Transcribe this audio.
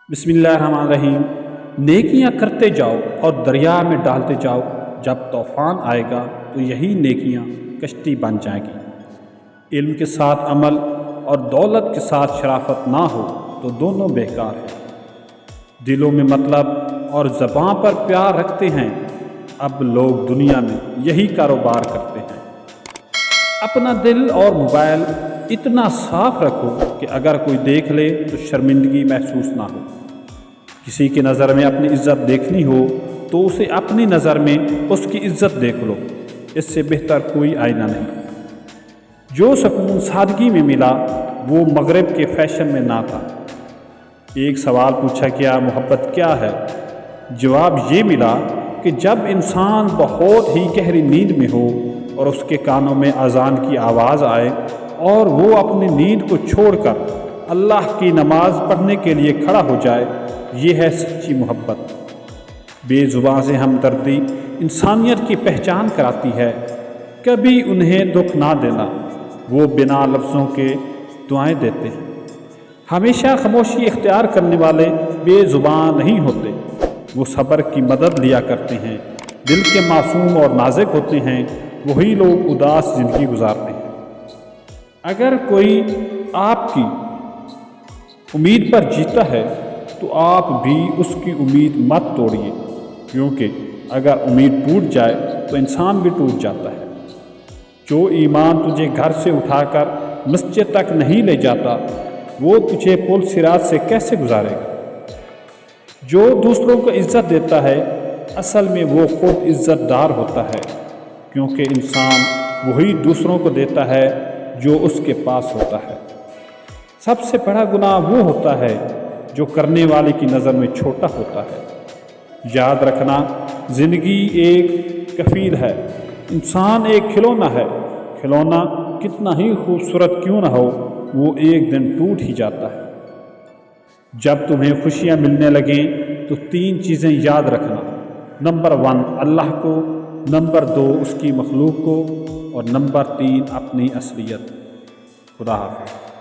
बिस्मिल्लाहिर्रहमानिर्रहीम। नेकियां करते जाओ और दरिया में डालते जाओ, जब तूफ़ान आएगा तो यही नेकियां कश्ती बन जाएंगी। इल्म के साथ अमल और दौलत के साथ शराफत ना हो तो दोनों बेकार हैं। दिलों में मतलब और ज़बां पर प्यार रखते हैं, अब लोग दुनिया में यही कारोबार करते हैं। अपना दिल और मोबाइल इतना साफ रखो कि अगर कोई देख ले तो शर्मिंदगी महसूस ना हो। किसी की नज़र में अपनी इज़्ज़त देखनी हो तो उसे अपनी नज़र में उसकी इज़्ज़त देख लो, इससे बेहतर कोई आईना नहीं। जो सुकून सादगी में मिला वो मगरिब के फैशन में ना था। एक सवाल पूछा गया, मोहब्बत क्या है? जवाब ये मिला कि जब इंसान बहुत ही गहरी नींद में हो और उसके कानों में अज़ान की आवाज़ आए और वो अपनी नींद को छोड़कर अल्लाह की नमाज पढ़ने के लिए खड़ा हो जाए, ये है सच्ची मोहब्बत। बेज़ुबां से हमदर्दी इंसानियत की पहचान कराती है। कभी उन्हें दुख ना देना, वो बिना लफ्ज़ों के दुआएं देते हैं। हमेशा खामोशी इख्तियार करने वाले बेज़ुबां नहीं होते, वो सब्र की मदद लिया करते हैं। दिल के मासूम और नाजुक होते हैं, वही लोग उदास ज़िंदगी गुजारते हैं। अगर कोई आपकी उम्मीद पर जीता है तो आप भी उसकी उम्मीद मत तोड़िए, क्योंकि अगर उम्मीद टूट जाए तो इंसान भी टूट जाता है। जो ईमान तुझे घर से उठाकर मस्जिद तक नहीं ले जाता, वो तुझे पुल सिरात से कैसे गुजारेगा? जो दूसरों को इज़्ज़त देता है, असल में वो खुद इज़्ज़तदार होता है, क्योंकि इंसान वही दूसरों को देता है जो उसके पास होता है। सबसे बड़ा गुनाह वो होता है जो करने वाले की नज़र में छोटा होता है। याद रखना, ज़िंदगी एक कफ़ील है, इंसान एक खिलौना है। खिलौना कितना ही खूबसूरत क्यों ना हो, वो एक दिन टूट ही जाता है। जब तुम्हें खुशियाँ मिलने लगें तो 3 चीज़ें याद रखना। नंबर 1 अल्लाह को, नंबर 2 उसकी मखलूक को, और नंबर 3 अपनी असलियत। खुदा हाफ़िज़।